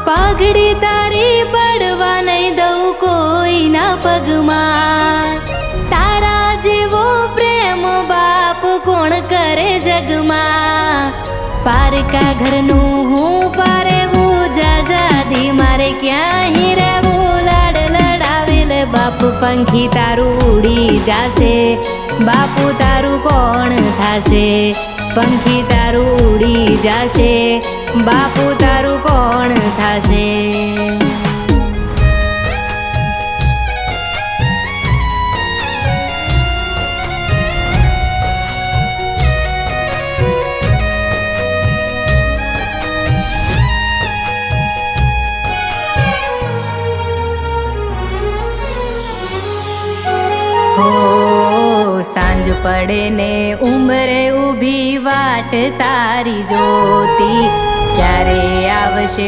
પાઘડી તારી પડવા નહીં દઉં કોઈના પગમાં, તારા જેવો પ્રેમ બાપ કોણ કરે જગમાં। પારકા ઘરનું હું પારેવું જાજાદી મારે ક્યાંય રહેવું, લાડ લડાવેલ બાપ પંખી તારું ઉડી જાશે, બાપુ તારું કોણ થાશે। પંખી તારું ઉડી જાશે, બાપુ તારું કોણ થાશે। સાંજ પડે ને ઉંબરે ઊભી વાટ તારી જોતી, ક્યારે આવશે